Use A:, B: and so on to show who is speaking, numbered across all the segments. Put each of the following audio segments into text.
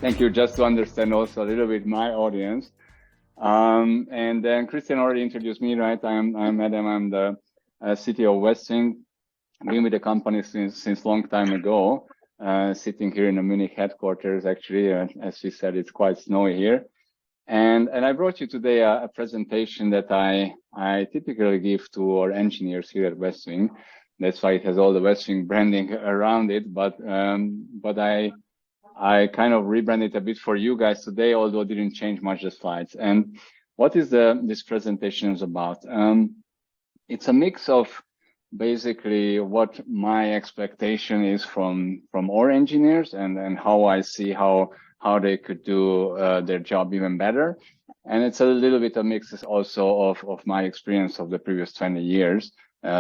A: Thank you. Just to understand also a little bit my audience. And then Christian already introduced me, right? I'm Adam. I'm the CTO of Westwing. Been with the company since long time ago. Sitting here in the Munich headquarters. Actually, as she said, it's quite snowy here. And I brought you today a presentation that I typically give to our engineers here at Westwing. That's why it has all the Westwing branding around it. But I kind of rebranded a bit for you guys today, although didn't change much the slides. And what is this presentation is about? It's a mix of basically what my expectation is from our engineers and how I see how they could do their job even better. And it's a little bit a mix also of my experience of the previous 20 years.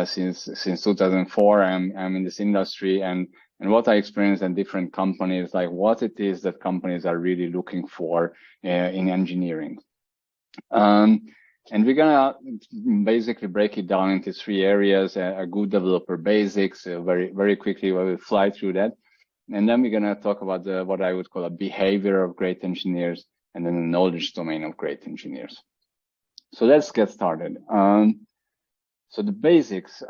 A: Since 2004, I'm in this industry and what I experienced in different companies, like what it is that companies are really looking for in engineering. And we're gonna basically break it down into three areas: a good developer basics. Very quickly, we will fly through that, and then we're gonna talk about what I would call a behavior of great engineers, and then the knowledge domain of great engineers. So let's get started. So the basics,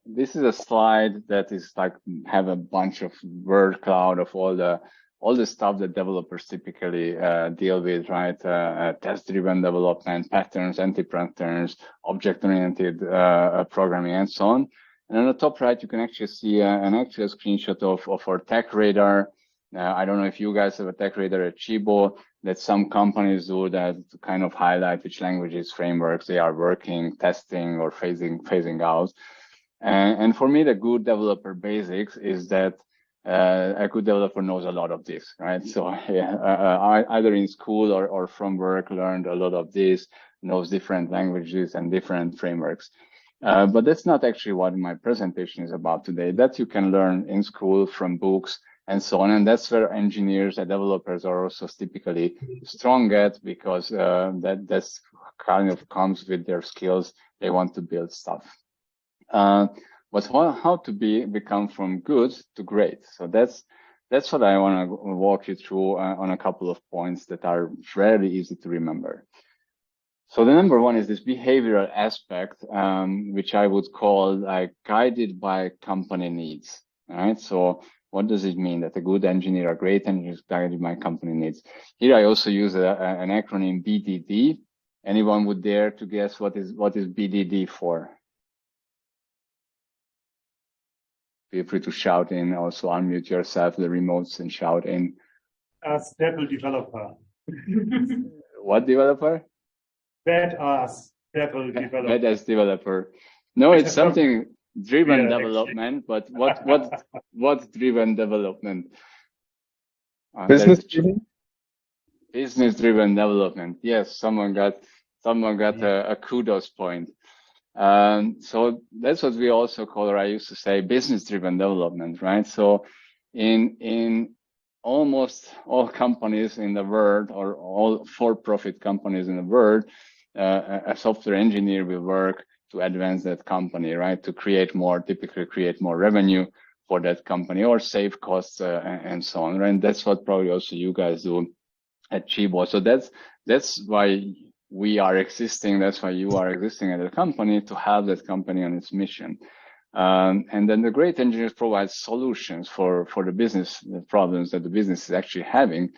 A: this is a slide that is like have a bunch of word cloud of all the stuff that developers typically deal with, right? Test-driven development, patterns, anti-patterns, object-oriented programming, and so on. And on the top right, you can actually see an actual screenshot of our tech radar. I don't know if you guys have a tech radar at Tchibo that some companies do that to kind of highlight which languages, frameworks they are working, testing, or phasing out. And for me, the good developer basics is that a good developer knows a lot of this, right? So either in school or from work, learned a lot of this, knows different languages and different frameworks. But that's not actually what my presentation is about today. That you can learn in school from books and so on. And that's where engineers and developers are also typically strong at, because that's kind of comes with their skills. They want to build stuff. But how to become from good to great. So that's what I want to walk you through on a couple of points that are fairly easy to remember. So the number one is this behavioral aspect, which I would call like guided by company needs. All right. So what does it mean that a good engineer, a great engineer is guided by company needs? Here I also use an acronym BDD. Anyone would dare to guess what is BDD for? Feel free to shout in. Also unmute yourself, the remotes, and shout in.
B: Stable developer.
A: What developer?
B: Badass stable developer.
A: Badass developer. No, it's something driven development, but what driven development?
C: Business driven?
A: Business driven development. Yes, someone got a kudos point. So that's what we also call, or I used to say, business driven development, right? So in almost all companies in the world, or all for-profit companies in the world, a software engineer will work to advance that company, right? To typically create more revenue for that company or save costs and so on, right? And that's what probably also you guys do at Tchibo. So that's why we are existing. That's why you are existing at a company, to help that company on its mission. And then the great engineers provide solutions for the business problems that the business is actually having,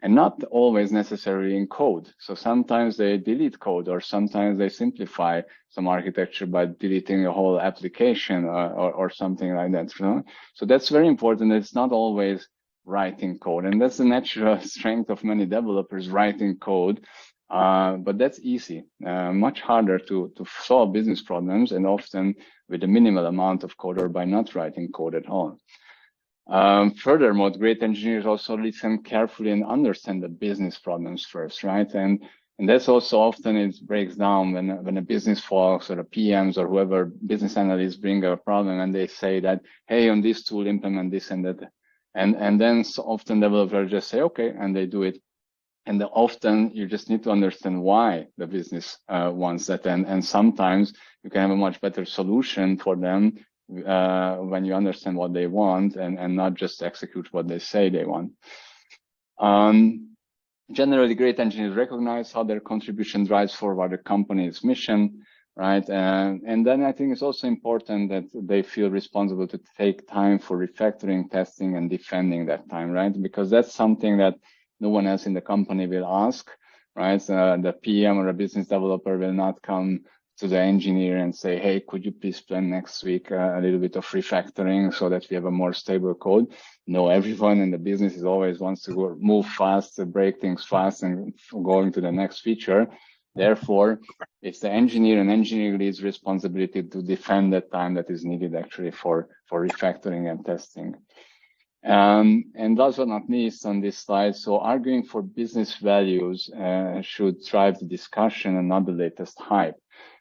A: and not always necessarily in code. So sometimes they delete code, or sometimes they simplify some architecture by deleting a whole application or something like that. You know? So that's very important. It's not always writing code, and that's the natural strength of many developers, writing code. But that's easy, much harder to solve business problems, and often with a minimal amount of code or by not writing code at all. Furthermore, great engineers also listen carefully and understand the business problems first, right? And that's also often it breaks down when a business folks or the PMs or whoever business analysts bring a problem and they say that, hey, on this tool, implement this and that. And then so often developers just say, okay, and they do it. And often you just need to understand why the business wants that. And sometimes you can have a much better solution for them when you understand what they want and not just execute what they say they want. Generally, great engineers recognize how their contribution drives forward the company's mission, right? And then I think it's also important that they feel responsible to take time for refactoring, testing, and defending that time, right? Because that's something that no one else in the company will ask, right? The PM or a business developer will not come to the engineer and say, hey, could you please plan next week a little bit of refactoring so that we have a more stable code? No, everyone in the business is always wants to go, move fast, break things fast, and going to the next feature. Therefore, it's the engineer and engineering lead's responsibility to defend the time that is needed actually for refactoring and testing. And last but not least on this slide, so arguing for business values should drive the discussion and not the latest hype.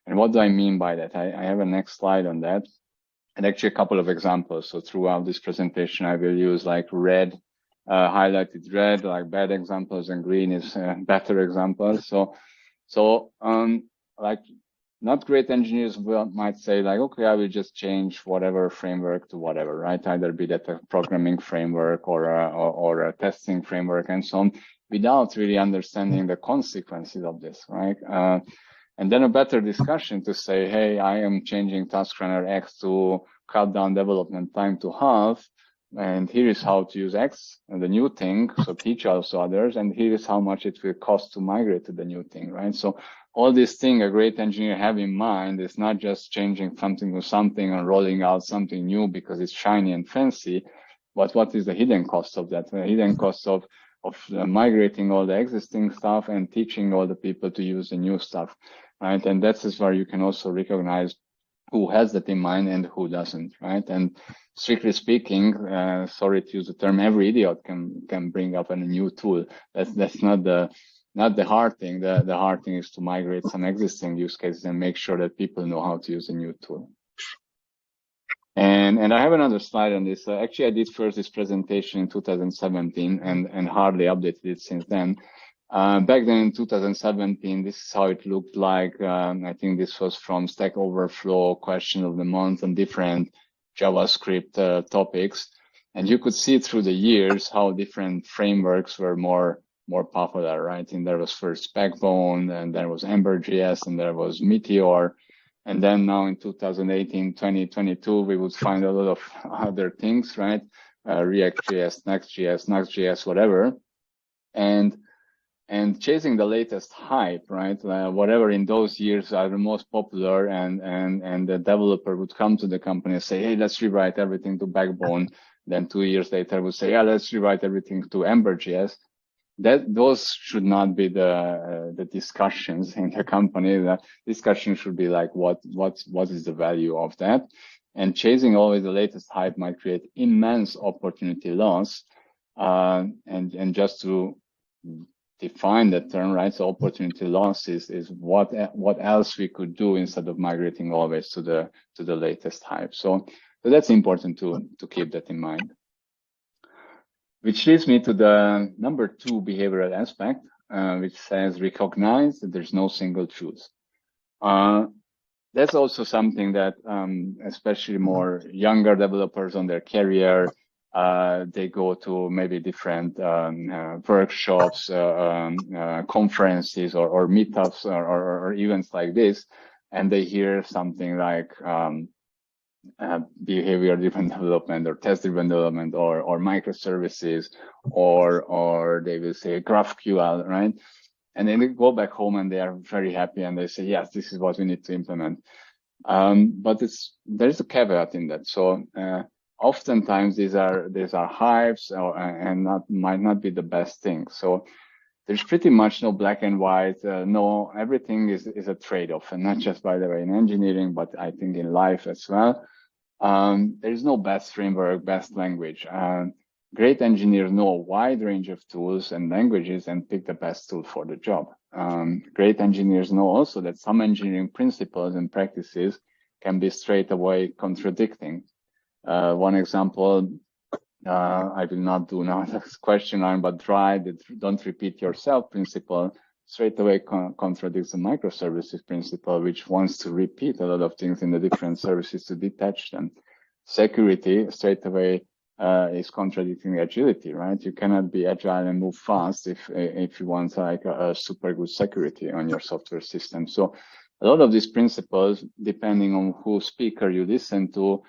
A: And what do I mean by that? I have a next slide on that. And actually a couple of examples. So throughout this presentation, I will use like red, highlighted red, like bad examples, and green is better examples. So like not great engineers might say like, okay, I will just change whatever framework to whatever, right? Either be that a programming framework or a testing framework and so on, without really understanding the consequences of this, right? And then a better discussion to say, hey, I am changing Task Runner X to cut down development time to half. And here is how to use X and the new thing. So teach also others. And here is how much it will cost to migrate to the new thing, right? So all this thing a great engineer have in mind is not just changing something to something and rolling out something new because it's shiny and fancy. But what is the hidden cost of that? The hidden cost of migrating all the existing stuff and teaching all the people to use the new stuff, right? And that is where you can also recognize who has that in mind and who doesn't, right? And strictly speaking, sorry to use the term, every idiot can bring up a new tool. That's not the hard thing. The hard thing is to migrate some existing use cases and make sure that people know how to use a new tool. And I have another slide on this. Actually, I did first this presentation in 2017 and hardly updated it since then. Back then in 2017, this is how it looked like. I think this was from Stack Overflow question of the month on different JavaScript topics. And you could see through the years how different frameworks were more popular, right? And there was first Backbone, and there was Ember.js, and there was Meteor. And then now in 2018, 2022, we would find a lot of other things, right? React.js, Next.js, whatever. And chasing the latest hype, right? Whatever in those years are the most popular, and the developer would come to the company and say, hey, let's rewrite everything to Backbone. Then 2 years later would say, yeah, let's rewrite everything to Ember.js. Those should not be the discussions in the company. The discussion should be like, what is the value of that? And chasing always the latest hype might create immense opportunity loss. And just to define the term, right? So opportunity loss is what else we could do instead of migrating always to the latest hype. So that's important to keep that in mind. Which leads me to the number 2 behavioral aspect, which says recognize that there's no single truth. That's also something that especially more younger developers on their career, they go to maybe different workshops, conferences or meetups or events like this, and they hear something like behavior-driven development or test-driven development or microservices or they will say GraphQL, right? And then they go back home and they are very happy and they say, yes, this is what we need to implement. But there's a caveat in that. So oftentimes these are hypes and might not be the best thing. So there's pretty much no black and white. No, everything is a trade-off, and not just, by the way, in engineering, but I think in life as well. There's no best framework, best language. Great engineers know a wide range of tools and languages and pick the best tool for the job. Great engineers know also that some engineering principles and practices can be straight away contradicting. One example, I will not do now this question line, but try the don't repeat yourself principle straight away contradicts the microservices principle, which wants to repeat a lot of things in the different services to detach them. Security straight away is contradicting agility, right? You cannot be agile and move fast if you want like a super good security on your software system. So a lot of these principles, depending on who speaker you listen to,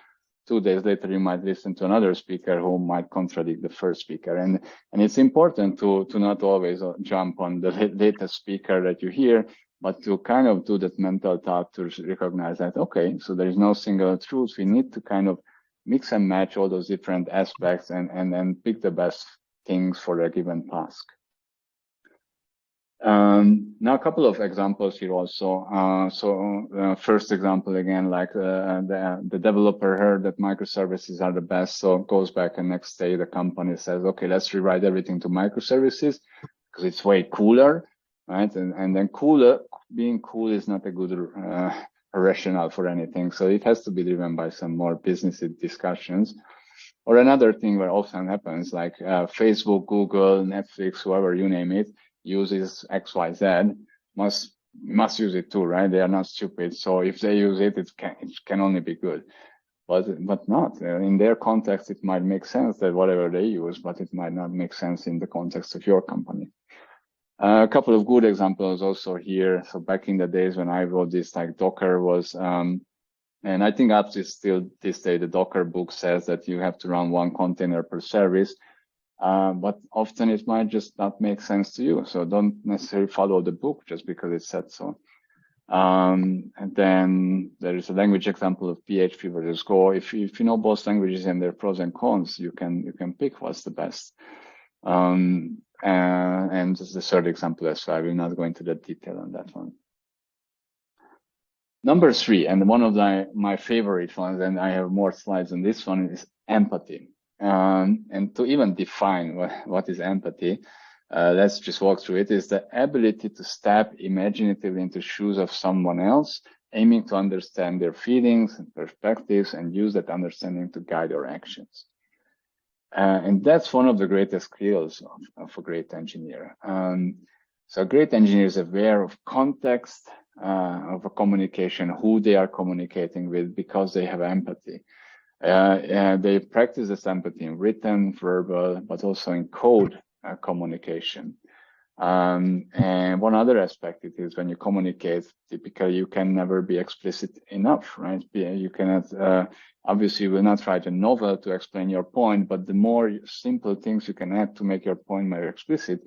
A: 2 days later you might listen to another speaker who might contradict the first speaker. And it's important to not always jump on the latest speaker that you hear, but to kind of do that mental thought to recognize that, okay, so there is no single truth. We need to kind of mix and match all those different aspects and pick the best things for a given task. Now a couple of examples here also. First example again, like the developer heard that microservices are the best, so goes back and next day the company says, okay, let's rewrite everything to microservices because it's way cooler, right? And then being cool is not a good rationale for anything. So it has to be driven by some more business discussions. Or another thing where often happens, like Facebook, Google, Netflix, whoever you name it, uses XYZ, must use it too, right? They are not stupid. So if they use it, it can only be good. But not. In their context, it might make sense that whatever they use, but it might not make sense in the context of your company. A couple of good examples also here. So back in the days when I wrote this, like Docker was, and I think up to still this day, the Docker book says that you have to run 1 container per service, but often it might just not make sense to you. So don't necessarily follow the book just because it said so. And then there is a language example of PHP versus Go. If you know both languages and their pros and cons, you can pick what's the best. And this is the third example as well. I will not go into the detail on that one. Number 3, and one of my favorite ones, and I have more slides on this one, is empathy. And to even define what is empathy, let's just walk through it, is the ability to step imaginatively into the shoes of someone else, aiming to understand their feelings and perspectives and use that understanding to guide our actions. And that's one of the greatest skills of a great engineer. So a great engineer is aware of context of a communication, who they are communicating with, because they have empathy. They practice this empathy in written, verbal, but also in code communication. And one other aspect it is when you communicate, typically you can never be explicit enough, right? You cannot, obviously you will not write a novel to explain your point, but the more simple things you can add to make your point more explicit,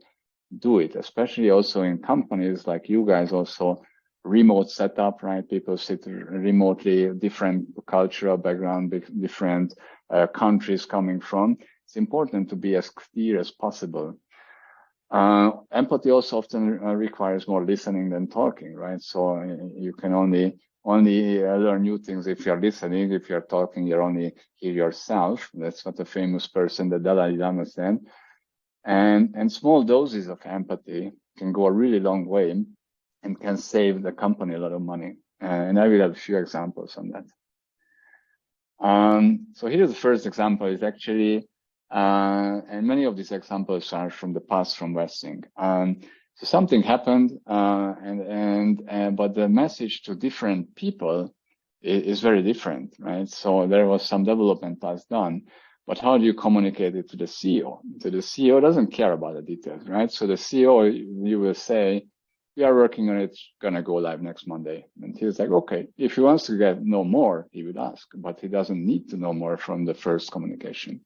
A: do it, especially also in companies like you guys also, remote setup, right? People sit remotely, different cultural background, different countries coming from. It's important to be as clear as possible. Empathy also often requires more listening than talking, right? So you can only learn new things if you're listening. If you're talking, you only hear yourself. That's what a famous person, the Dalai Lama, said. And small doses of empathy can go a really long way and can save the company a lot of money. And I will have a few examples on that. So here's the first example. Is actually, and many of these examples are from the past, from Westing. So something happened, but the message to different people is very different, right? So there was some development task done, but how do you communicate it to the CEO? So the CEO doesn't care about the details, right? So the CEO, you will say, we are working on it, it's gonna go live next Monday. And he's like, okay, if he wants to know more, he would ask, but he doesn't need to know more from the first communication.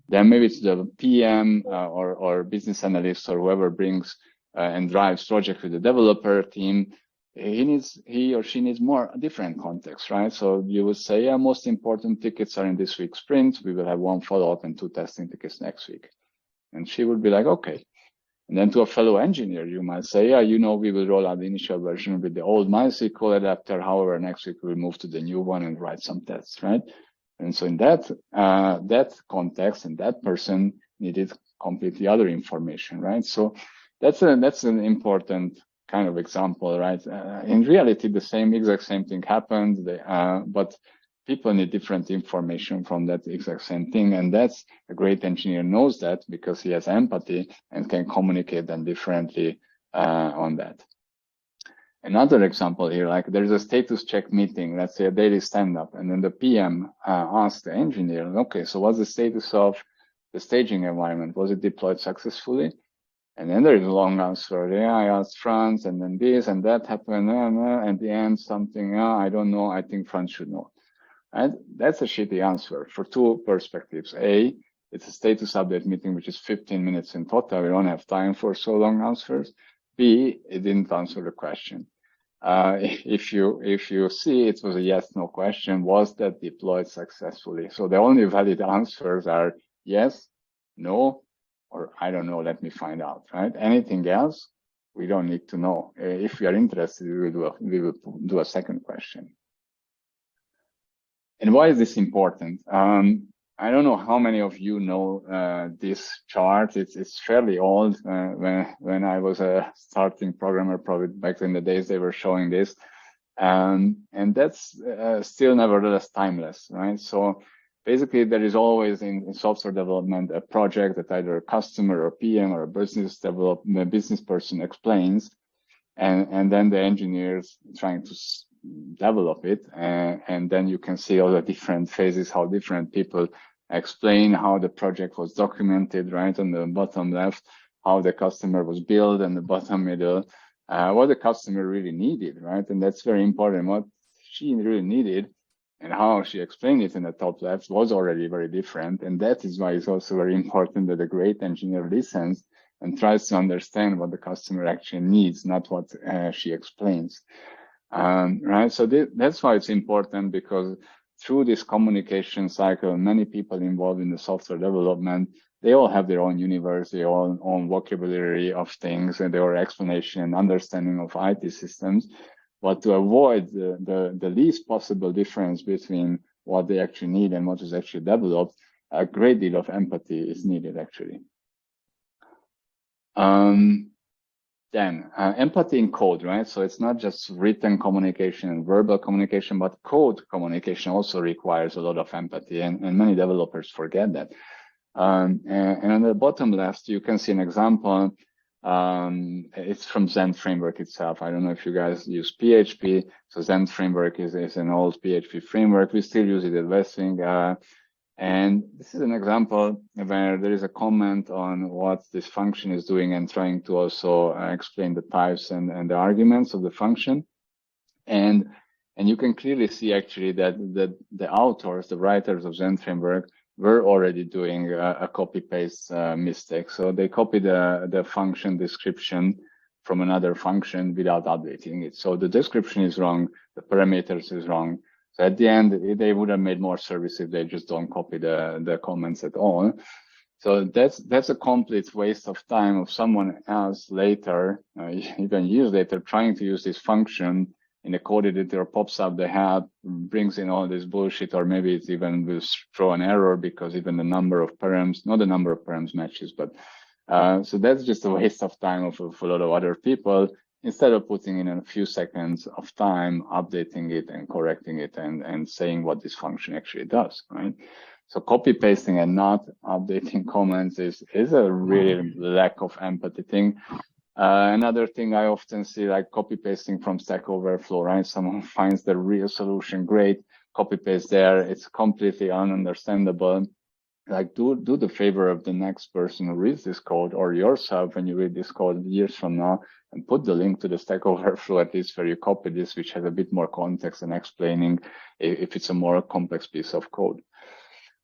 A: Then maybe it's the PM or business analyst or whoever brings and drives project with the developer team. He or she needs more different context, right? So you would say, yeah, most important tickets are in this week's sprint. We will have 1 follow-up and 2 testing tickets next week. And she would be like, okay. And then to a fellow engineer, you might say, yeah, we will roll out the initial version with the old MySQL adapter. However, next week we'll move to the new one and write some tests, right? And so in that context, and that person needed completely other information, right? So that's an important kind of example, right? In reality, the exact same thing happened, but people need different information from that exact same thing. And that's a great engineer knows that because he has empathy and can communicate them differently on that. Another example here, like there's a status check meeting, let's say a daily stand-up, and then the PM asks the engineer, okay, so what's the status of the staging environment? Was it deployed successfully? And then there is a long answer. Yeah, I asked France, and then this and that happened. And at the end, something, I don't know. I think France should know. And that's a shitty answer for two perspectives. A, it's a status update meeting, which is 15 minutes in total. We don't have time for so long answers. B, it didn't answer the question. If you see, it was a yes/no question. Was that deployed successfully? So the only valid answers are yes, no, or I don't know. Let me find out. Right? Anything else, we don't need to know. If we are interested, we will do a second question. And why is this important? I don't know how many of you know this chart. It's fairly old. When I was a starting programmer, probably back in the days, they were showing this. And that's still nevertheless timeless, right? So basically, there is always in software development a project that either a customer or PM or a business person explains, and then the engineers trying to develop it, and then you can see all the different phases, how different people explain how the project was documented, right? On the bottom left, how the customer was built, and the bottom middle, what the customer really needed, right? And that's very important. What she really needed and how she explained it in the top left was already very different. And that is why it's also very important that a great engineer listens and tries to understand what the customer actually needs, not what she explains. Right? So that's why it's important, because through this communication cycle, many people involved in the software development, they all have their own universe, their own vocabulary of things, and their explanation and understanding of IT systems. But to avoid the least possible difference between what they actually need and what is actually developed, a great deal of empathy is needed, actually. Then empathy in code, right? So it's not just written communication and verbal communication, but code communication also requires a lot of empathy, and many developers forget that. And on the bottom left, you can see an example. It's from Zen framework itself. I don't know if you guys use PHP. So Zen framework is an old PHP framework. We still use it at Westwing. And this is an example where there is a comment on what this function is doing and trying to also explain the types and the arguments of the function. And you can clearly see actually that the authors, the writers of Zen framework, were already doing a copy-paste mistake. So they copied the function description from another function without updating it. So the description is wrong, the parameters is wrong. So at the end, they would have made more service if they just don't copy the comments at all. So that's a complete waste of time of someone else later, even years later, trying to use this function in the code editor, pops up the help, brings in all this bullshit, or maybe it even will throw an error because even the number of params, not the number of params matches, but so that's just a waste of time of a lot of other people, instead of putting in a few seconds of time, updating it and correcting it and saying what this function actually does, right? So copy pasting and not updating comments is a really lack of empathy thing. Another thing I often see, like copy pasting from Stack Overflow, right? Someone finds the real solution, great, copy paste there. It's completely ununderstandable. Like do the favor of the next person who reads this code, or yourself when you read this code years from now, and put the link to the Stack Overflow at least where you copy this, which has a bit more context and explaining if it's a more complex piece of code.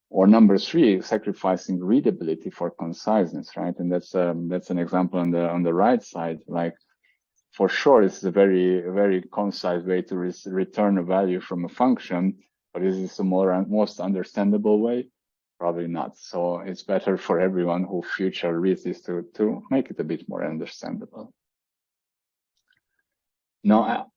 A: Or number 3, sacrificing readability for conciseness, right? And that's an example on the right side. Like for sure, it's a very, very concise way to return a value from a function, but is this a most understandable way? Probably not. So it's better for everyone who future reads this to make it a bit more understandable. Now,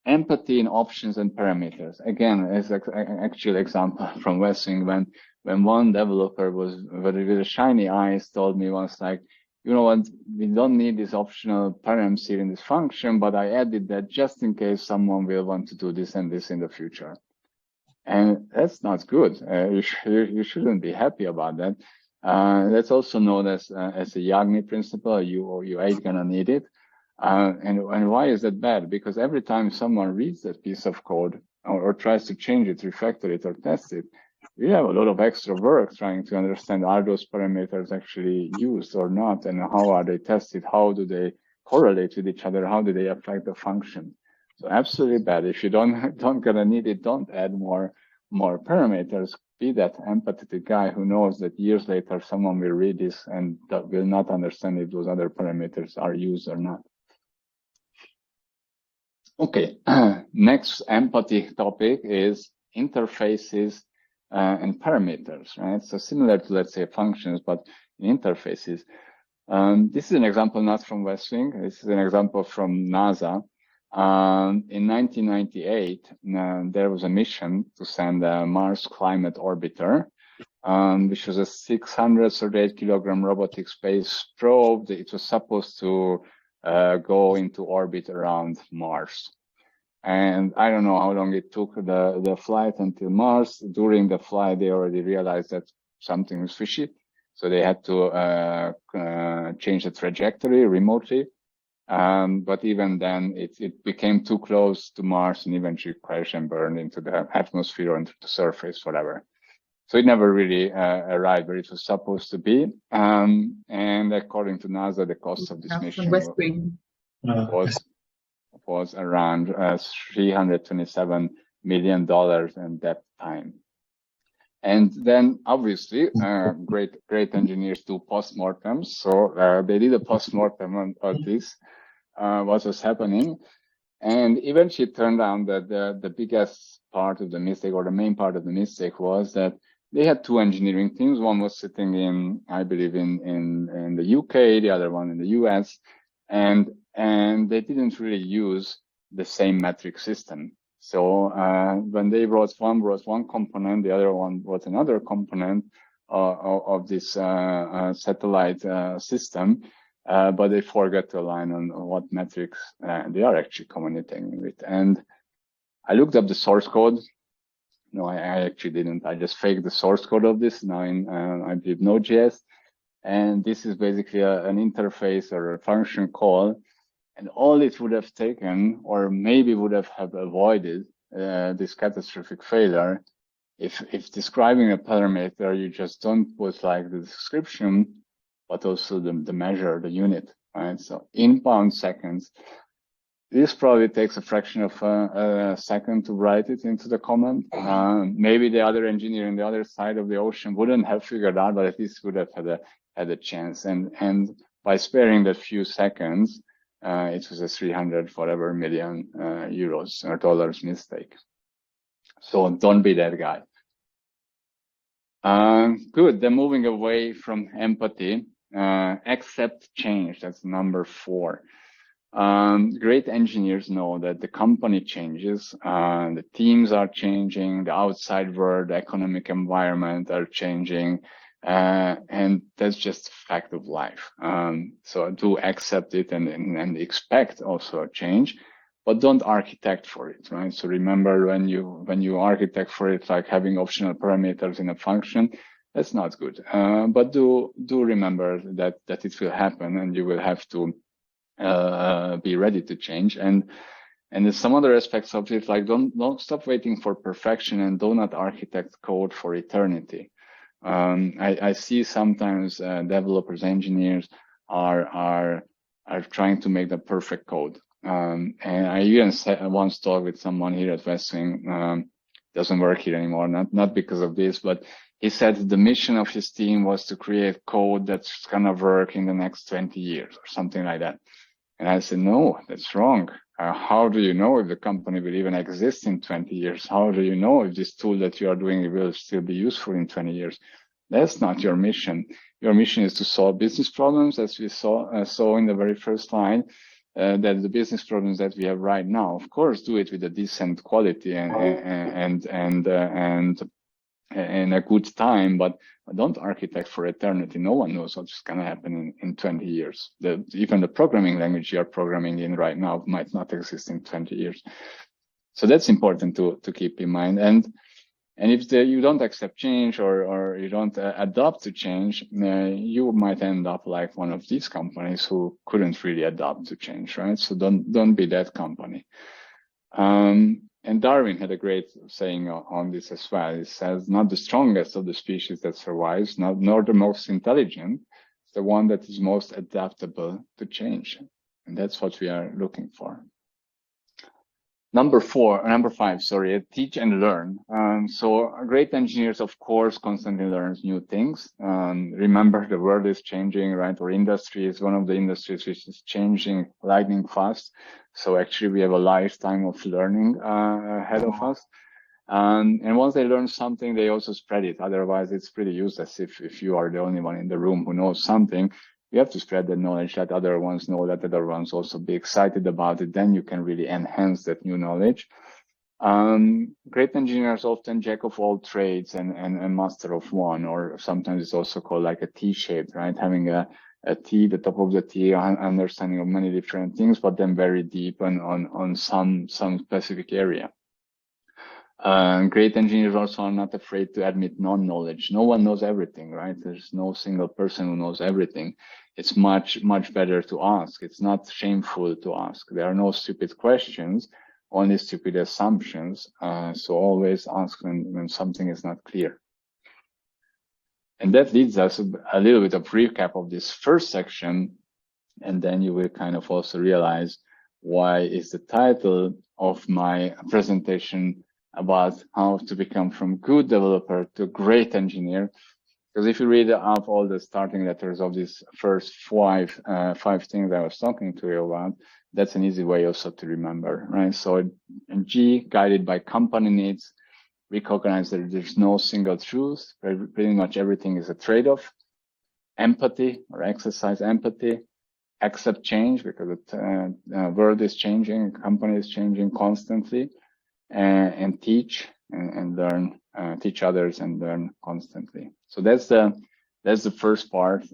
A: empathy in options and parameters. Again, as an actual example from Westwing, when one developer was with a shiny eyes told me once, like, you know what, we don't need these optional params here in this function, but I added that just in case someone will want to do this and this in the future. And that's not good. You shouldn't be happy about that. That's also known as a Yagni principle. You ain't gonna need it. And why is that bad? Because every time someone reads that piece of code or tries to change it, refactor it, or test it, we have a lot of extra work trying to understand, are those parameters actually used or not, and how are they tested? How do they correlate with each other? How do they affect the function? So absolutely bad. If you don't gonna need it, don't add more parameters. Be that empathetic guy who knows that years later someone will read this and will not understand if those other parameters are used or not. Okay, next empathy topic is interfaces and parameters, right? So similar to, let's say, functions, but interfaces. This is an example not from West Wing. This is an example from NASA. In 1998, there was a mission to send a Mars Climate Orbiter, which was a 638 kilogram robotic space probe. It was supposed to go into orbit around Mars. And I don't know how long it took the flight until Mars. During the flight, they already realized that something was fishy. So they had to change the trajectory remotely. But even then, it became too close to Mars and eventually crashed and burned into the atmosphere or into the surface, whatever. So it never really arrived where it was supposed to be. And according to NASA, the cost of this mission was around $327 million at that time. And then obviously, great engineers do postmortems. So they did a postmortem on this, what was happening. And eventually it turned out that the biggest part of the mistake, or the main part of the mistake, was that they had two engineering teams. One was sitting in, I believe, in the UK, the other one in the US. And they didn't really use the same metric system. So when they brought one component, the other one brought another component of this satellite system, but they forgot to align on what metrics they are actually communicating with. And I looked up the source code. No, I actually didn't. I just faked the source code of this now in, I believe, Node.js. And this is basically an interface or a function call. And all it would have taken, or maybe would have avoided this catastrophic failure, if describing a parameter, you just don't put like the description, but also the measure, the unit, right? So in pound seconds, this probably takes a fraction of a second to write it into the comment. Maybe the other engineer on the other side of the ocean wouldn't have figured out, but at least would have had a chance. And by sparing that few seconds, it was a 300 whatever million euros or dollars mistake. So don't be that guy. Good. Then moving away from empathy, accept change. That's number 4. Great engineers know that the company changes, the teams are changing, the outside world, the economic environment are changing. And that's just a fact of life. So do accept it and expect also a change, but don't architect for it, right? So remember when you architect for it, like having optional parameters in a function, that's not good. But do remember that it will happen and you will have to be ready to change. And there's some other aspects of it, like don't stop waiting for perfection and do not architect code for eternity. I see sometimes developers, engineers are trying to make the perfect code. And I even once talked with someone here at West Wing, doesn't work here anymore, not because of this, but he said the mission of his team was to create code that's gonna work in the next 20 years or something like that. And I said, no, that's wrong. How do you know if the company will even exist in 20 years? How do you know if this tool that you are doing will still be useful in 20 years? That's not your mission. Your mission is to solve business problems, as we saw in the very first slide, that the business problems that we have right now. Of course, do it with a decent quality and a good time, but don't architect for eternity. No one knows what's going to happen in 20 years. Even the programming language you're programming in right now might not exist in 20 years. So that's important to keep in mind. And And if you don't accept change or you don't adapt to change, you might end up like one of these companies who couldn't really adapt to change, right? So don't be that company. And Darwin had a great saying on this as well. It says, not the strongest of the species that survives, nor the most intelligent, it's the one that is most adaptable to change. And that's what we are looking for. Number 5, teach and learn. So great engineers, of course, constantly learn new things. Remember, the world is changing, right? Our industry is one of the industries which is changing lightning fast. So actually, we have a lifetime of learning ahead of us. And once they learn something, they also spread it. Otherwise, it's pretty useless if you are the only one in the room who knows something. You have to spread the knowledge, let other ones know, let other ones also be excited about it. Then you can really enhance that new knowledge. Great engineers often jack of all trades and master of one, or sometimes it's also called like a T-shape, right? Having a T, the top of the T, understanding of many different things, but then very deep on some specific area. Great engineers also are not afraid to admit non-knowledge. No one knows everything, right? There's no single person who knows everything. It's much better to ask. It's not shameful to ask. There are no stupid questions, only stupid assumptions. So always ask when something is not clear. And that leads us a little bit of recap of this first section. And then you will kind of also realize why is the title of my presentation about how to become from good developer to great engineer. Because if you read up all the starting letters of these first five things I was talking to you about, that's an easy way also to remember, right? So G, guided by company needs, recognize that there's no single truth. Pretty much everything is a trade-off. Empathy, or exercise empathy. Accept change, because the world is changing, company is changing constantly. And teach and learn, teach others and learn constantly. So that's the first part.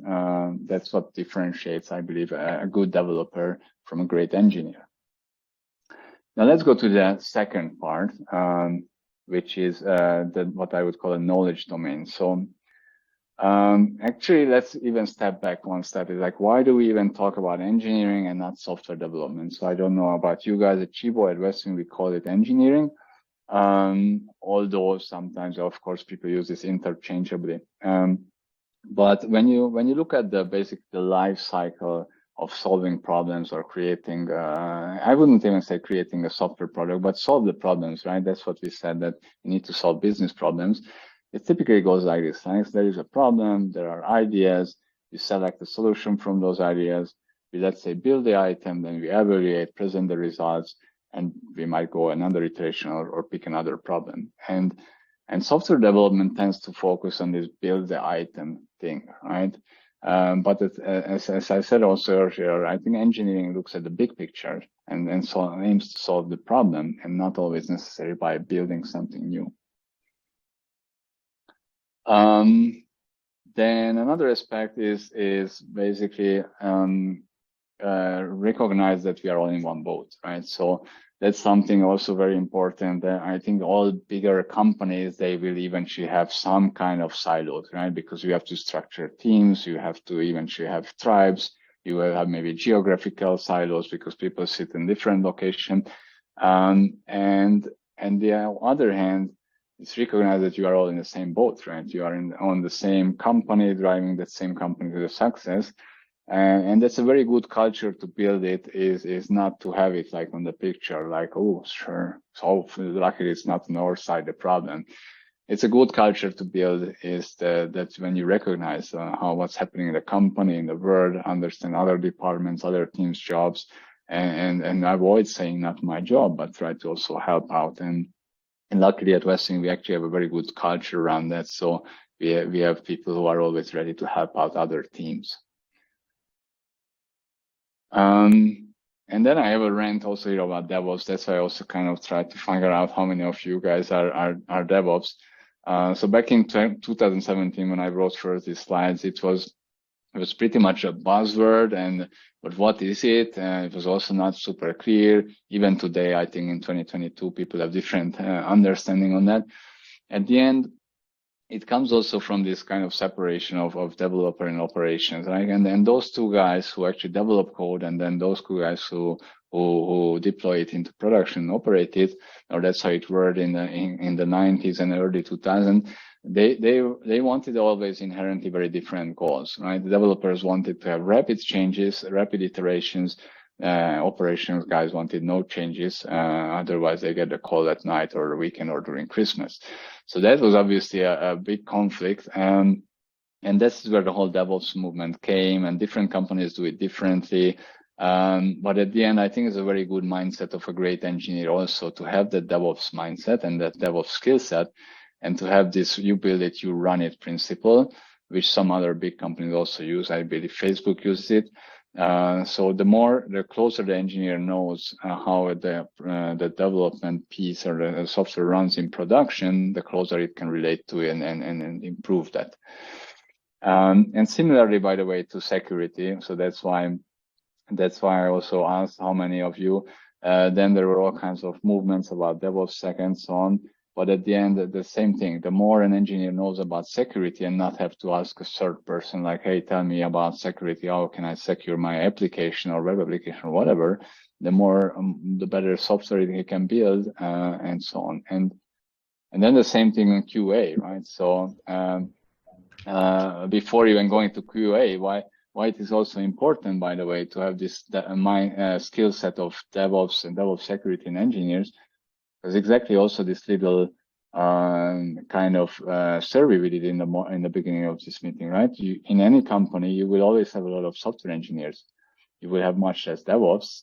A: That's what differentiates, I believe, a good developer from a great engineer. Now let's go to the second part, which is what I would call a knowledge domain. So actually, let's even step back one step. It's like, why do we even talk about engineering and not software development? So I don't know about you guys at Tchibo, at Westwing, we call it engineering. Although sometimes, of course, people use this interchangeably. But when you look at the life cycle of solving problems or creating, I wouldn't even say creating a software product, but solve the problems, right? That's what we said, that you need to solve business problems. It typically goes like this. There is a problem, there are ideas, you select a solution from those ideas, we, let's say, build the item, then we evaluate, present the results, and we might go another iteration or pick another problem. And software development tends to focus on this build the item thing, right? But as I said also earlier, I think engineering looks at the big picture and so aims to solve the problem, and not always necessarily by building something new. Then another aspect is basically recognize that we are all in one boat, right? So that's something also very important. I think all bigger companies, they will eventually have some kind of silos, right? Because you have to structure teams, you have to eventually have tribes, you will have maybe geographical silos because people sit in different locations. And the other hand, it's recognized that you are all in the same boat, right? You are on the same company, driving that same company to the success. And that's a very good culture to build it, is not to have it like on the picture, like, oh, sure, so luckily it's not on our side, the problem. It's a good culture to build is that when you recognize what's happening in the company, in the world, understand other departments, other teams' jobs, and avoid saying not my job, but try to also help out. And luckily at Westwing, we actually have a very good culture around that. So we have people who are always ready to help out other teams. And then I have a rant also here about DevOps. That's why I also kind of tried to figure out how many of you guys are DevOps. So back in 2017, when I wrote first these slides, it was pretty much a buzzword, but what is it? It was also not super clear. Even today, I think in 2022, people have different understanding on that. at the end, it comes also from this kind of separation of developer and operations, right? And then those two guys who actually develop code, and then those two guys who deploy it into production and operate it, or that's how it worked in the 90s and early 2000s. They wanted always inherently very different goals, right? The developers wanted to have rapid changes, rapid iterations. Operations guys wanted no changes, otherwise they get a call at night or the weekend or during Christmas. So that was obviously a big conflict, and this is where the whole DevOps movement came, and different companies do it differently. But at the end, I think it's a very good mindset of a great engineer also to have that DevOps mindset and that DevOps skill set, and to have this you build it, you run it principle, which some other big companies also use. I believe Facebook uses it. So the closer the engineer knows how the development piece or the software runs in production, the closer it can relate to it and improve that. And similarly, by the way, to security. So that's why I also asked how many of you. Then there were all kinds of movements about DevOps and so on. But at the end, the same thing, the more an engineer knows about security and not have to ask a third person like, hey, tell me about security. How can I secure my application or web application or whatever? The better software he can build, and so on. And then the same thing in QA, right? So, before even going to QA, why it is also important, by the way, to have this skill set of DevOps and DevOps security and engineers. There's exactly also this little kind of survey we did in the beginning of this meeting, right? In any company, you will always have a lot of software engineers. You will have much less DevOps,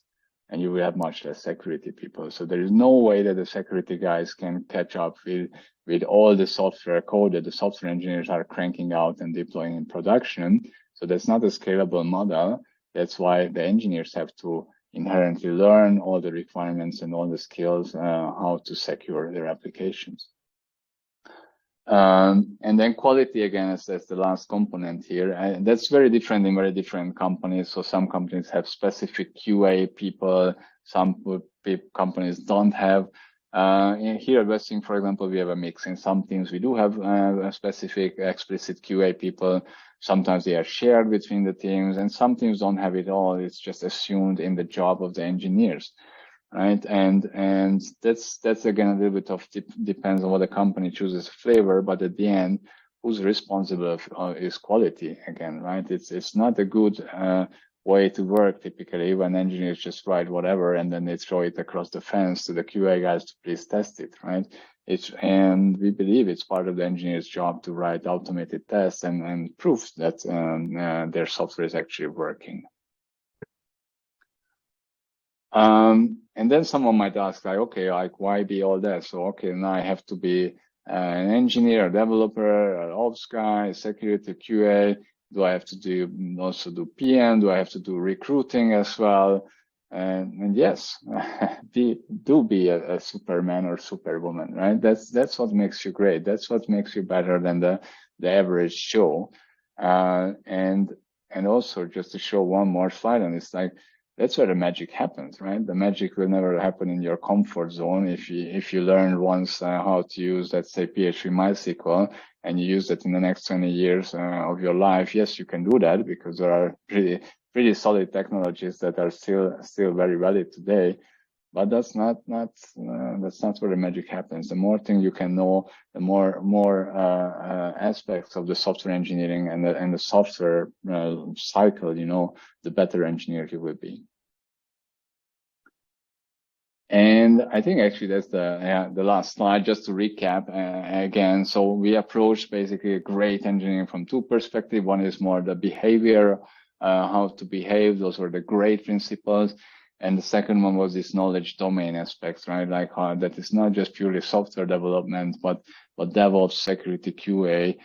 A: and you will have much less security people. So there is no way that the security guys can catch up with all the software code that the software engineers are cranking out and deploying in production. So that's not a scalable model. That's why the engineers have to inherently learn all the requirements and all the skills, how to secure their applications. And then quality, again, is the last component here. And that's very different in very different companies. So some companies have specific QA people, some companies don't have. Here at Westing, for example, we have a mix. In some teams, we do have a specific explicit QA people. Sometimes they are shared between the teams, and some teams don't have it all. It's just assumed in the job of the engineers, right? And that's again a little bit of depends on what the company chooses flavor, but at the end, who's responsible is quality again, right? It's not a good way to work typically when engineers just write whatever and then they throw it across the fence to the QA guys to please test it, right? And we believe it's part of the engineer's job to write automated tests and prove that their software is actually working. And then someone might ask, like, okay, like, why be all that? So, okay, now I have to be an engineer, a developer, an ops guy, security, QA. Do I have to also do PM? Do I have to do recruiting as well? And yes, be a Superman or Superwoman, right? That's what makes you great. That's what makes you better than the average Joe. And also just to show one more slide on this, like, that's where the magic happens, right? The magic will never happen in your comfort zone. If you learn once how to use, let's say, PHP MySQL, and you use it in the next 20 years of your life, yes, you can do that because there are pretty solid technologies that are still very valid today. But that's not where the magic happens. The more things you can know, the more aspects of the software engineering and the software cycle, you know, the better engineer you will be. And I think actually that's the last slide. Just to recap again. So we approached basically great engineering from two perspectives. One is more the behavior, how to behave. Those were the great principles. And the second one was this knowledge domain aspects, right? Like how that is not just purely software development, but DevOps, security, QA,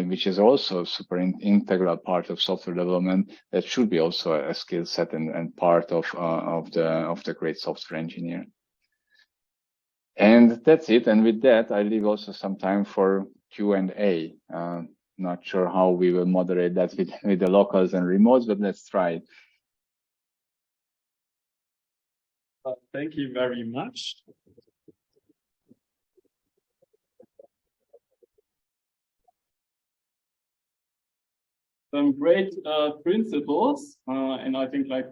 A: which is also a super integral part of software development. That should be also a skill set and part of the great software engineer. And that's it. And with that, I leave also some time for Q&A. Not sure how we will moderate that with the locals and remotes, but let's try it.
D: Thank you very much. some great principles, and I think like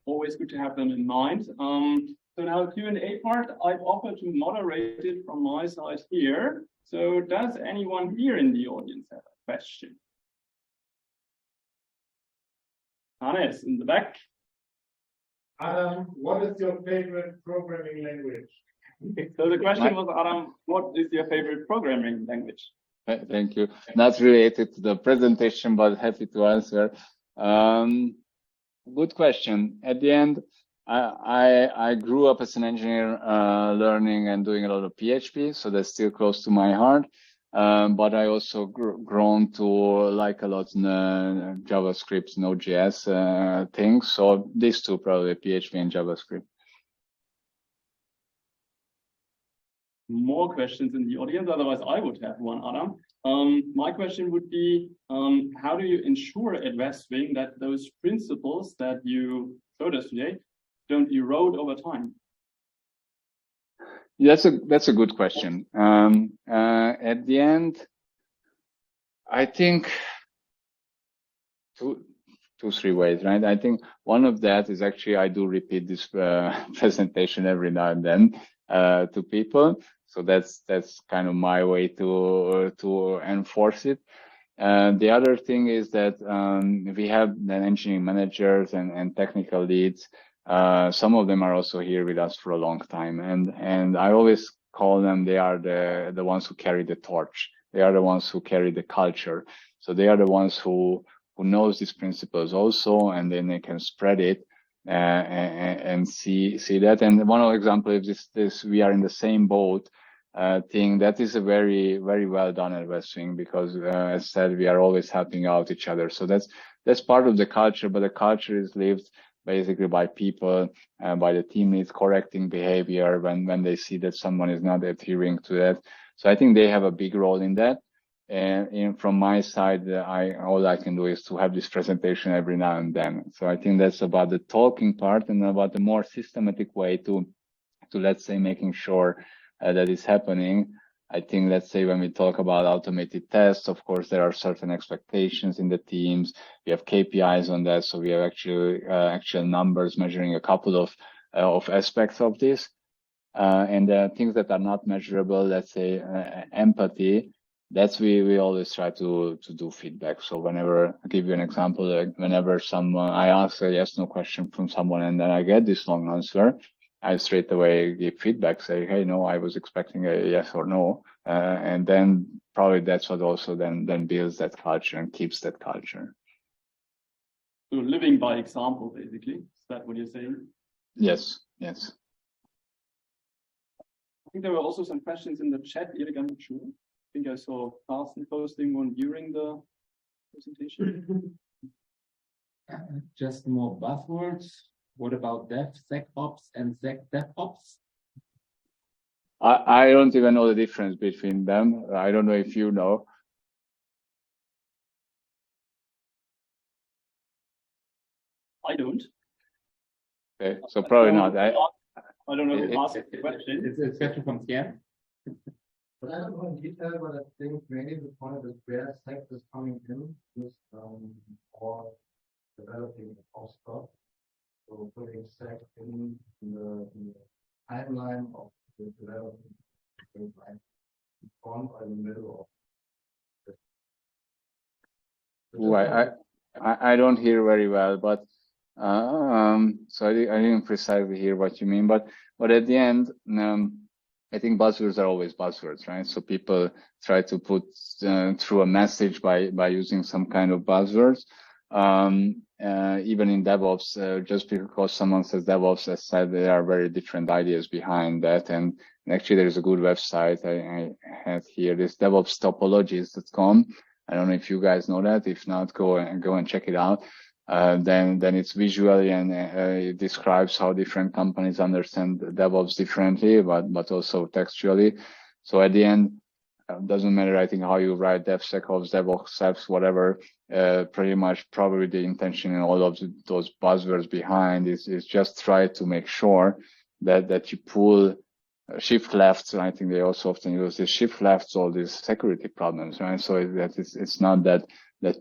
D: always good to have them in mind. So now Q&A part, I've offered to moderate it from my side here. So does anyone here in the audience have a question? Hannes in the back.
B: Adam, what is your favorite programming language?
D: So the question was, Adam, what is your favorite programming language?
A: Thank you. Not related to the presentation, but happy to answer. Good question. At the end, I grew up as an engineer, learning and doing a lot of PHP, so that's still close to my heart. But I also grown to like a lot JavaScript, Node.js things. So these two probably, PHP and JavaScript.
D: More questions in the audience, otherwise I would have one, Adam. My question would be, how do you ensure at Westwing that those principles that you showed us today don't erode over time?
A: That's a good question. At the end, I think two, three ways, right? I think one of that is actually I do repeat this presentation every now and then to people. So that's kind of my way to enforce it. The other thing is that we have the engineering managers and technical leads. Some of them are also here with us for a long time, and I always call them, they are the ones who carry the torch. They are the ones who carry the culture. So they are the ones who knows these principles also, and then they can spread it and see that. And one example is this we are in the same boat thing. That is a very, very well done at Westwing, because as said, we are always helping out each other. So that's part of the culture, but the culture is lived basically by people, by the team leads correcting behavior when they see that someone is not adhering to that. So I think they have a big role in that. And from my side, all I can do is to have this presentation every now and then. So I think that's about the talking part, and about the more systematic way to let's say making sure that is happening. I think, let's say, when we talk about automated tests, of course, there are certain expectations in the teams. We have KPIs on that. So we have actual numbers measuring a couple of aspects of this. And there are things that are not measurable, let's say, empathy. That's we always try to do feedback. So whenever, I'll give you an example, like whenever I ask a yes/no question from someone and then I get this long answer, I straight away give feedback, say, hey, no, I was expecting a yes or no. And then probably that's what also then builds that culture and keeps that culture.
D: So living by example, basically. Is that what you're saying?
A: Yes, yes.
D: I think there were also some questions in the chat, Erik, I'm not sure. I think I saw Carsten posting one during the presentation.
E: Just more buzzwords. What about DevSecOps and DevOps?
A: I don't even know the difference between them. I don't know if you know.
D: I don't.
A: Okay, so probably not.
D: I don't know who asked the question.
E: It's a question from Sierra.
F: But I don't know in detail, but I think maybe the point is where Sec is coming in is or developing the stuff. So putting Sec in the timeline of the development, like in front or in the middle of
A: I don't hear very well, but so I didn't precisely hear what you mean, but at the end, I think buzzwords are always buzzwords, right? So people try to put through a message by using some kind of buzzwords. Even in DevOps, just because someone says DevOps, as said, there are very different ideas behind that. And actually, there's a good website I have here, this DevOpstopologies.com. I don't know if you guys know that. If not, go and check it out. Then it's visually and it describes how different companies understand DevOps differently, but also textually. So at the end, doesn't matter, I think, how you write DevSecOps, DevOps, whatever. Pretty much probably the intention in all of those buzzwords behind is just try to make sure that you pull shift lefts. I think they also often use this shift lefts, all these security problems, right? So it's not that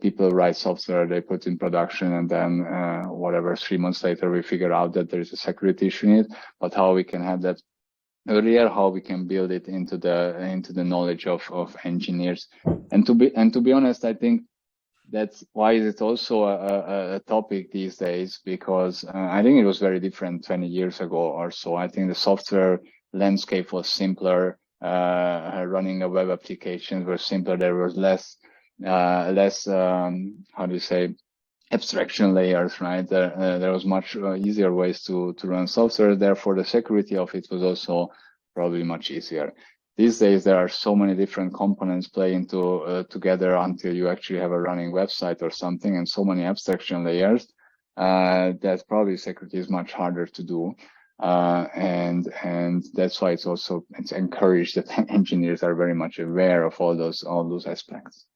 A: people write software, they put in production, and then whatever 3 months later we figure out that there is a security issue in it, but how we can have that earlier, how we can build it into the knowledge of engineers. And to be honest, I think that's why it's also a topic these days, because I think it was very different 20 years ago or so. I think the software landscape was simpler, running a web applications were simpler. There was less how do you say, abstraction layers, right? There was much easier ways to run software. Therefore, the security of it was also probably much easier. These days, there are so many different components playing together until you actually have a running website or something, and so many abstraction layers that probably security is much harder to do. And that's why it's encouraged that engineers are very much aware of all those aspects.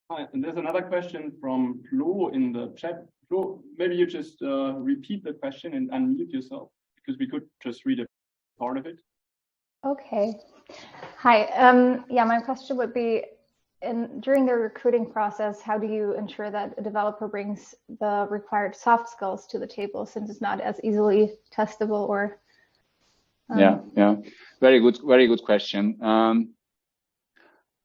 D: Hi, and there's another question from Flo in the chat. Flo, maybe you just repeat the question and unmute yourself, because we could just read a part of it.
G: Okay. Hi. Yeah, my question would be, during the recruiting process, how do you ensure that a developer brings the required soft skills to the table, since it's not as easily testable? Or
A: Yeah, very good question.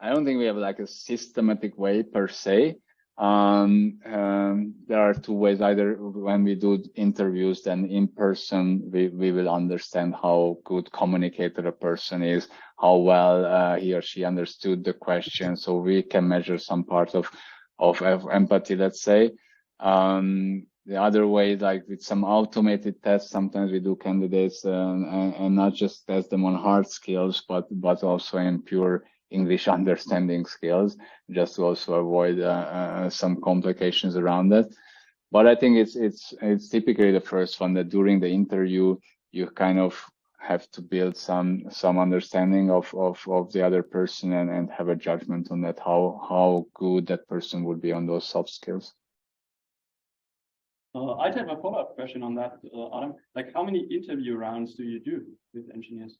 A: I don't think we have like a systematic way per se. There are two ways. Either when we do interviews, then in person, we will understand how good communicator a person is, how well he or she understood the question. So we can measure some part of empathy, let's say. The other way, like with some automated tests, sometimes we do candidates and not just test them on hard skills, but also in pure English understanding skills, just to also avoid some complications around that. But I think it's typically the first one, that during the interview you kind of have to build some understanding of the other person and have a judgment on that, how good that person would be on those soft skills.
D: I'd have a follow-up question on that, Adam. Like, how many interview rounds do you do with engineers?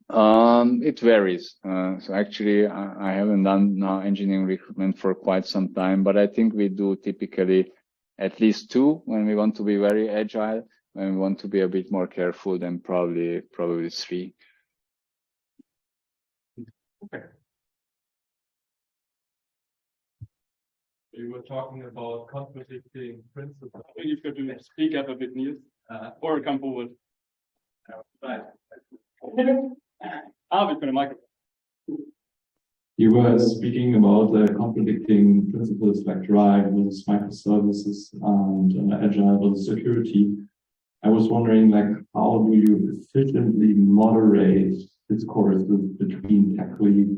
A: It varies. So actually, I haven't done now engineering recruitment for quite some time, but I think we do typically at least 2 when we want to be very agile. When we want to be a bit more careful, then probably 3.
D: Okay.
H: We were talking about conflicting principles.
D: I think you've got to speak up a bit, Niels, or come forward.
H: Right.
D: We've got a microphone.
H: You were speaking about the conflicting principles like Drive versus microservices and Agile versus security. I was wondering, like, how do you efficiently moderate discourses between tech lead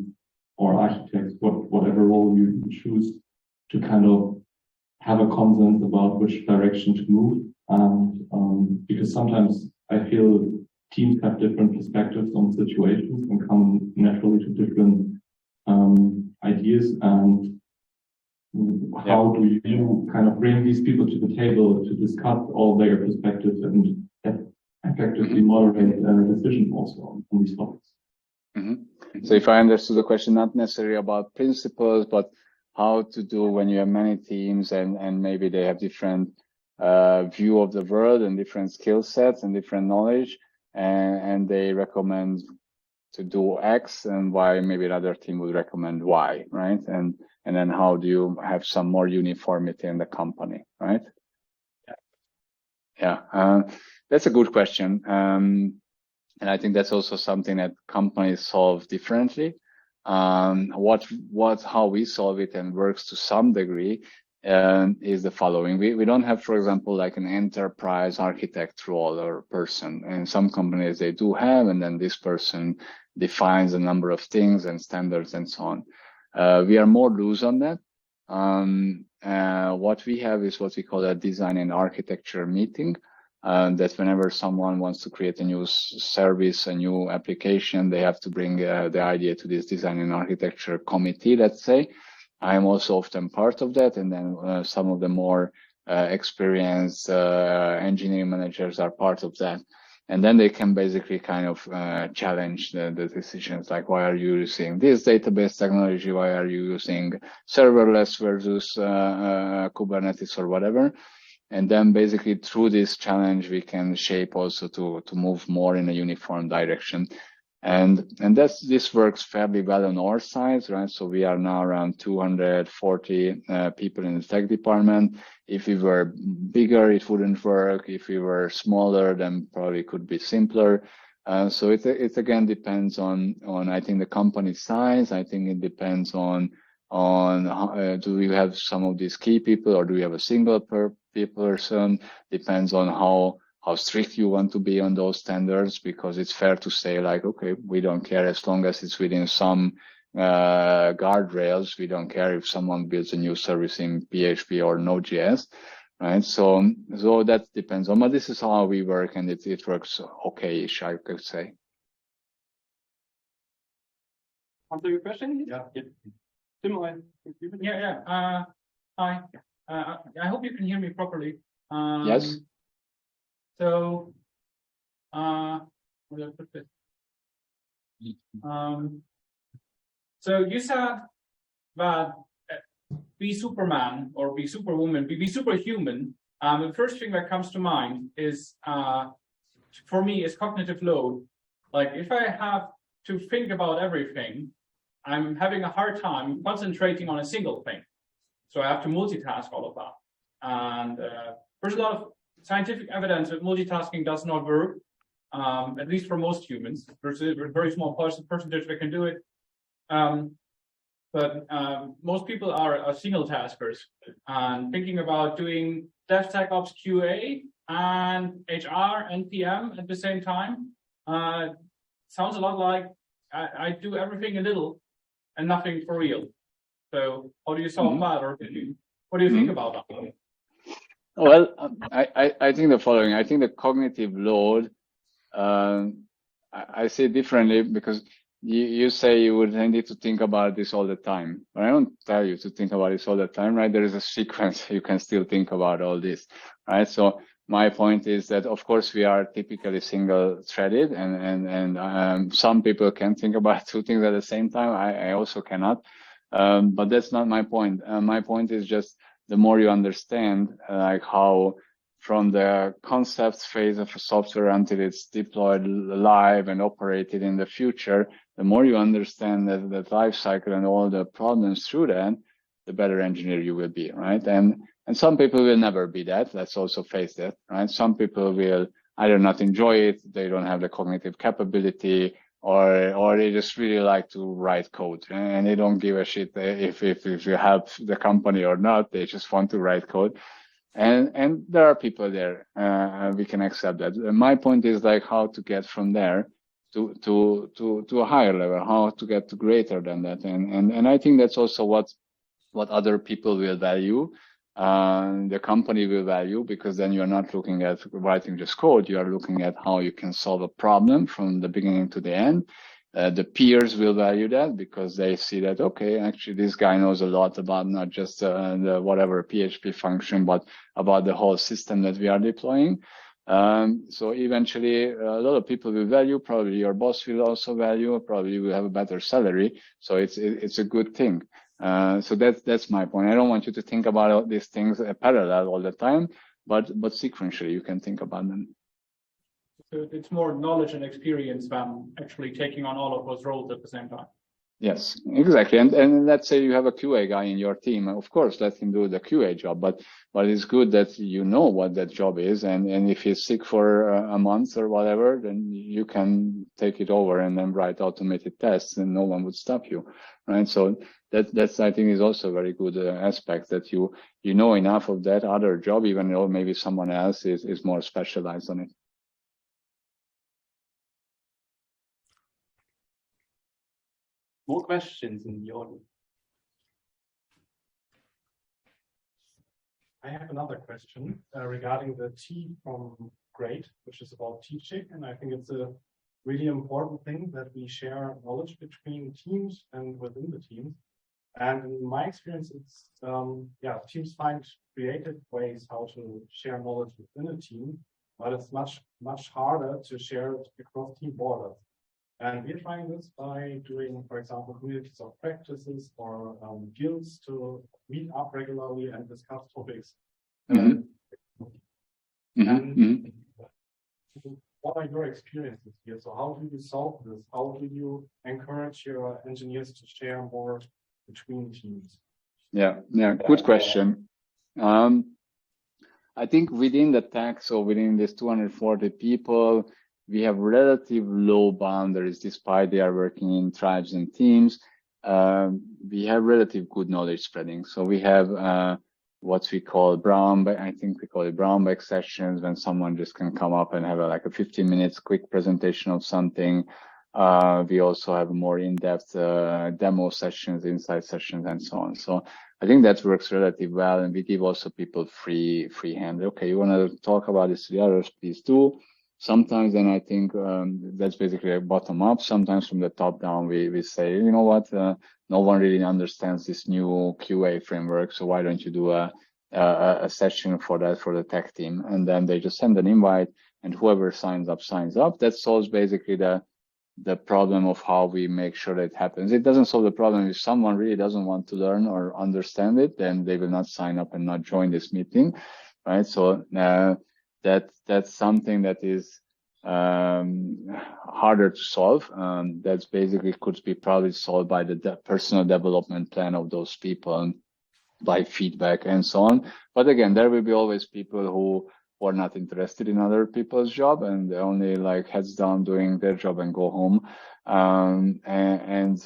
H: or architects, whatever role you choose, to kind of have a consensus about which direction to move? And because sometimes I feel teams have different perspectives on situations and come naturally to different ideas. And how do you kind of bring these people to the table to discuss all their perspectives and effectively moderate decisions also on these topics?
A: Mm-hmm. So if I understood the question, not necessarily about principles, but how to do when you have many teams and maybe they have different view of the world and different skill sets and different knowledge, and they recommend to do X, and why maybe another team would recommend Y, right? And then how do you have some more uniformity in the company, right? Yeah, that's a good question. And I think that's also something that companies solve differently. How we solve it and works to some degree is the following. We don't have, for example, like an enterprise architect role or person. And some companies they do have, and then this person defines a number of things and standards and so on. We are more loose on that. What we have is what we call a design and architecture meeting. That whenever someone wants to create a new service, a new application, they have to bring the idea to this design and architecture committee, let's say. I am also often part of that, and then some of the more experienced engineering managers are part of that. And then they can basically kind of challenge the decisions, like why are you using this database technology? Why are you using serverless versus Kubernetes or whatever? And then basically through this challenge, we can shape also to move more in a uniform direction. And this works fairly well on our side, right? So we are now around 240 people in the tech department. If we were bigger, it wouldn't work. If we were smaller, then probably could be simpler. So it again depends on I think the company size. I think it depends on how, do we have some of these key people, or do we have a single person? Depends on how strict you want to be on those standards, because it's fair to say like, okay, we don't care as long as it's within some guardrails. We don't care if someone builds a new service in PHP or Node.js, right? So that depends on, but this is how we work, and it works okay-ish, I could say.
D: Answer your question?
F: Yeah.
I: Yeah. Hi. I hope you can hear me properly.
A: Yes.
I: So, where do I put this? So you said that be Superman or be Superwoman, be superhuman. The first thing that comes to mind is, for me, is cognitive load. Like if I have to think about everything, I'm having a hard time concentrating on a single thing. So I have to multitask all of that. And there's a lot of scientific evidence that multitasking does not work, at least for most humans. There's a very small percentage that can do it. But most people are single taskers, and thinking about doing DevSecOps QA and HR and PM at the same time sounds a lot like I do everything a little and nothing for real. So how do you solve that, or what do you think about that?
A: Well, I think the following. I think the cognitive load, I say differently, because you say you would need to think about this all the time. But I don't tell you to think about this all the time, right? There is a sequence. You can still think about all this, right? So my point is that, of course, we are typically single-threaded, and some people can think about two things at the same time. I also cannot. But that's not my point. My point is just the more you understand, like how from the concept phase of a software until it's deployed live and operated in the future, the more you understand that life cycle and all the problems through that, the better engineer you will be, right? And some people will never be that. Let's also face that, right? Some people will either not enjoy it, they don't have the cognitive capability, or they just really like to write code, and they don't give a shit if you help the company or not. They just want to write code. And there are people there. We can accept that. My point is like how to get from there to a higher level, how to get to greater than that. And I think that's also what other people will value. The company will value, because then you're not looking at writing just code, you are looking at how you can solve a problem from the beginning to the end. The peers will value that, because they see that, okay, actually this guy knows a lot about not just the whatever PHP function, but about the whole system that we are deploying. So eventually a lot of people will value, probably your boss will also value, probably you will have a better salary. So it's a good thing. So that's my point. I don't want you to think about all these things parallel all the time, but sequentially you can think about them.
I: So it's more knowledge and experience than actually taking on all of those roles at the same time.
A: Yes, exactly. And let's say you have a QA guy in your team. Of course, let him do the QA job, but it's good that you know what that job is. And if he's sick for a month or whatever, then you can take it over and then write automated tests, and no one would stop you, right? So that's I think is also a very good aspect, that you know enough of that other job, even though maybe someone else is more specialized on it.
D: More questions in the audience?
B: I have another question regarding the T from grade, which is about teaching. And I think it's a really important thing that we share knowledge between teams and within the teams. And in my experience, it's, teams find creative ways how to share knowledge within a team. but it's much harder to share it across team borders. And we're trying this by doing, for example, communities of practices or guilds to meet up regularly and discuss topics. What are your experiences here? So how do you solve this? How do you encourage your engineers to share more between teams?
A: Yeah, good question. I think within the tech, so within this 240 people, we have relative low boundaries despite they are working in tribes and teams. We have relative good knowledge spreading. So we have what we call brown bag, I think we call it brown bag sessions, when someone just can come up and have like a 15 minutes quick presentation of something. We also have more in-depth demo sessions, insight sessions, and so on. So I think that works relatively well, and we give also people free hand. Okay, you want to talk about this to the others, please do. Sometimes then I think that's basically a bottom up. Sometimes from the top down, we say, you know what, no one really understands this new QA framework, so why don't you do a session for that for the tech team? And then they just send an invite, and whoever signs up. That solves basically the problem of how we make sure that it happens. It doesn't solve the problem if someone really doesn't want to learn or understand it, then they will not sign up and not join this meeting, right? So that's something that is harder to solve. That's basically could be probably solved by the personal development plan of those people, by feedback and so on. But again, there will be always people who are not interested in other people's job, and they're only like heads down doing their job and go home. And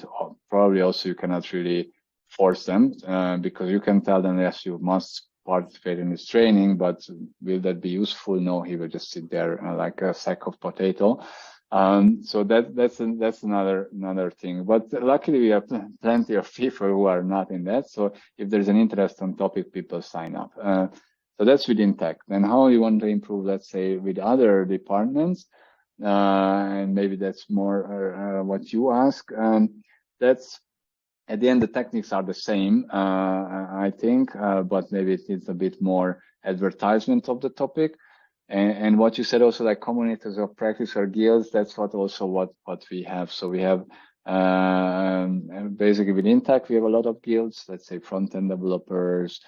A: probably also you cannot really force them because you can tell them, yes, you must participate in this training, but will that be useful? No, he will just sit there like a sack of potato. So that's another thing. But luckily we have plenty of people who are not in that. So if there's an interest on topic, people sign up. So that's within tech. Then how you want to improve, let's say, with other departments, and maybe that's more what you ask. That's at the end, the techniques are the same, I think, but maybe it's a bit more advertisement of the topic. And what you said also, like communities of practice or guilds, that's what we have. So we have basically within tech, we have a lot of guilds, let's say front-end developers,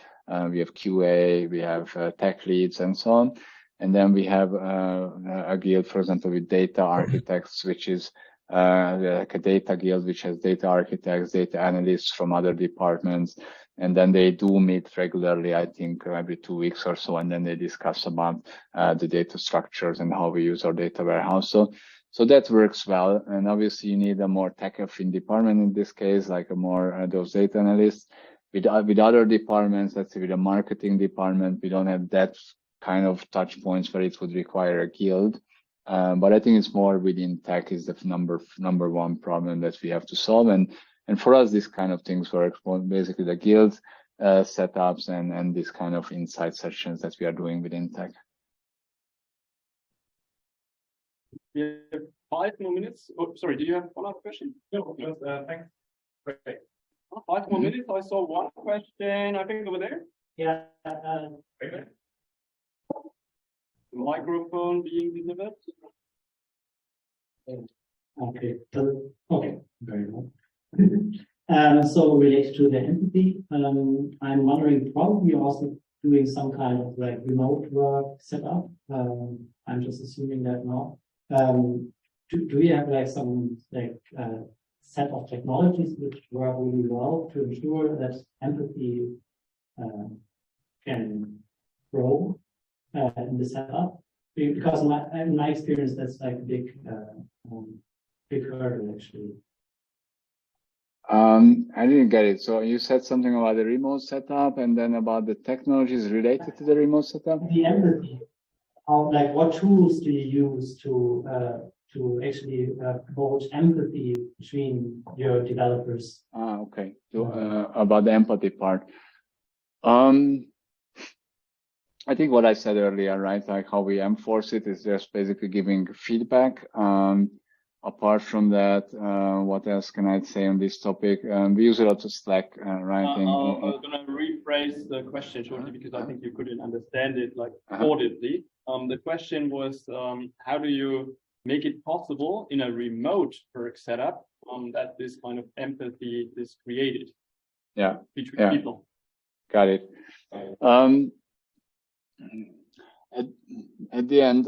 A: we have QA, we have tech leads and so on. And then we have a guild, for example, with data architects, which is like a data guild, which has data architects, data analysts from other departments. And then they do meet regularly, I think every 2 weeks or so, and then they discuss about the data structures and how we use our data warehouse. So that works well. And obviously you need a more tech-affine department in this case, like a more those data analysts. With other departments, let's say with a marketing department, we don't have that kind of touch points where it would require a guild. But I think it's more within tech is the number one problem that we have to solve. And for us, this kind of things work, basically the guild setups and this kind of insight sessions that we are doing within tech.
D: We have 5 more minutes. Oh, sorry, do you have a follow-up question?
B: No, just thanks. Great.
D: 5 more minutes. I saw one question, I think over there.
F: Yeah.
D: Microphone being delivered.
F: Okay. Very well. So related to the empathy, I'm wondering, probably also doing some kind of like remote work setup. I'm just assuming that now. Do we have like some like set of technologies which work really well to ensure that empathy can grow in the setup? Because in my experience, that's like a big hurdle actually.
A: I didn't get it. So you said something about the remote setup and then about the technologies related to the remote setup?
F: The empathy. How, like, what tools do you use to actually promote empathy between your developers?
A: Okay. So, about the empathy part. I think what I said earlier, right? Like how we enforce it is just basically giving feedback. apart from that, what else can I say on this topic? We use a lot of Slack, right?
D: I was going to rephrase the question shortly because I think you couldn't understand it like audibly. The question was, how do you make it possible in a remote work setup that this kind of empathy is created?
A: Yeah,
D: between people.
A: Got it. At the end,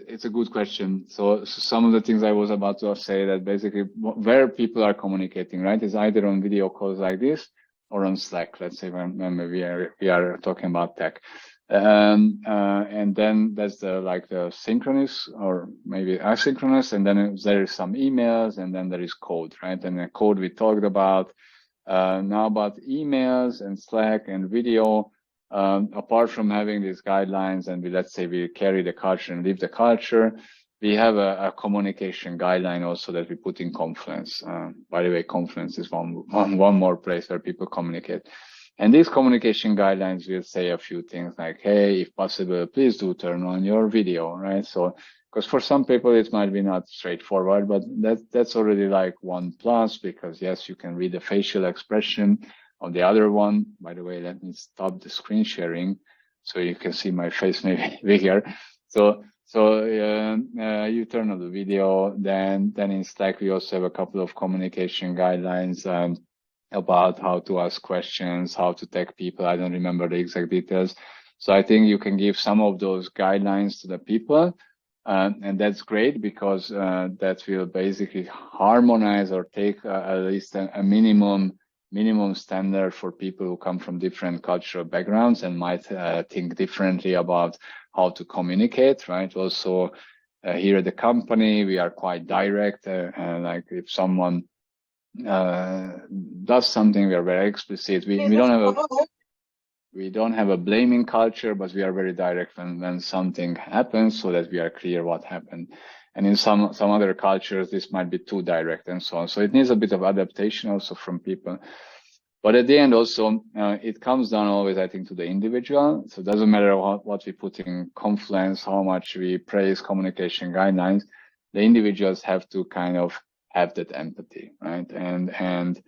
A: it's a good question. So some of the things I was about to say that basically where people are communicating, right, is either on video calls like this or on Slack. Let's say when we are talking about tech, and then that's the synchronous or maybe asynchronous, and then there is some emails, and then there is code, right? And the code we talked about. Now about emails and Slack and video. Apart from having these guidelines and let's say we carry the culture and live the culture, we have a communication guideline also that we put in Confluence. By the way, Confluence is one more place where people communicate. And these communication guidelines will say a few things like, hey, if possible, please do turn on your video, right? So, because for some people it might be not straightforward, but that's already like 1+, because yes, you can read the facial expression of the other one. By the way, let me stop the screen sharing so you can see my face maybe bigger. So you turn on the video. Then in Slack we also have a couple of communication guidelines about how to ask questions, how to tag people. I don't remember the exact details. So I think you can give some of those guidelines to the people, and that's great because that will basically harmonize or take at least a minimum standard for people who come from different cultural backgrounds and might think differently about how to communicate, right? Also, here at the company, we are quite direct. Like if someone does something, we are very explicit. We don't have a blaming culture, but we are very direct when something happens, so that we are clear what happened. And in some other cultures, this might be too direct and so on. So it needs a bit of adaptation also from people. But at the end also, it comes down always, I think, to the individual. So it doesn't matter what we put in Confluence, how much we praise communication guidelines, the individuals have to kind of have that empathy, right? And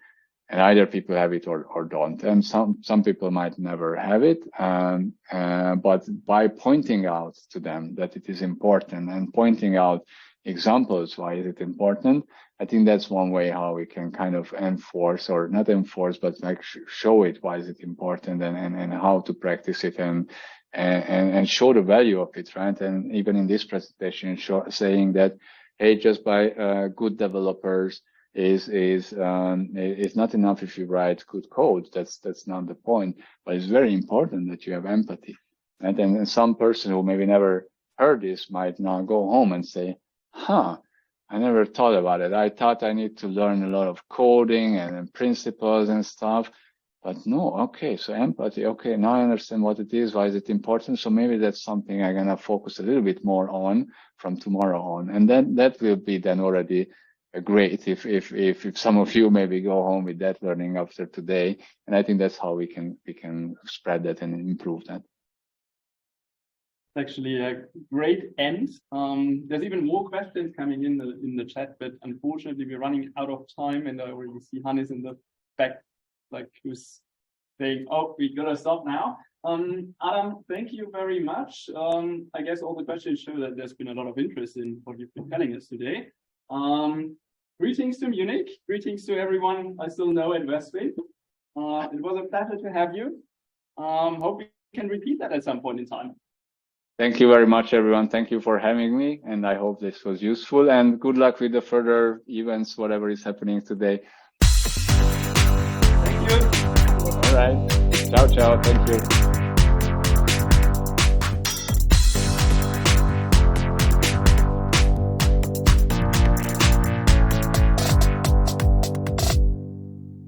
A: either people have it or don't. And some people might never have it. But by pointing out to them that it is important and pointing out examples why is it important, I think that's one way how we can kind of enforce, or not enforce, but like show it why is it important and how to practice it and show the value of it, right? And even in this presentation, saying that, hey, just by good developers is not enough if you write good code. That's not the point. But it's very important that you have empathy. Right? And some person who maybe never heard this might now go home and say, I never thought about it. I thought I need to learn a lot of coding and principles and stuff. But no, okay, so empathy, okay, now I understand what it is, why is it important? So maybe that's something I'm gonna focus a little bit more on from tomorrow on. And then that will be then already great if some of you maybe go home with that learning after today. And I think that's how we can spread that and improve that.
D: Actually a great end. There's even more questions coming in the chat, but unfortunately we're running out of time, and I already see Hannes in the back, like who's saying, oh, we gotta stop now. Adam, thank you very much. I guess all the questions show that there's been a lot of interest in what you've been telling us today. Greetings to Munich, greetings to everyone I still know at Westwing. It was a pleasure to have you. Hope we can repeat that at some point in time.
A: Thank you very much, everyone. Thank you for having me, and I hope this was useful, and good luck with the further events, whatever is happening today.
D: Thank you.
A: All right. Ciao, ciao. Thank you.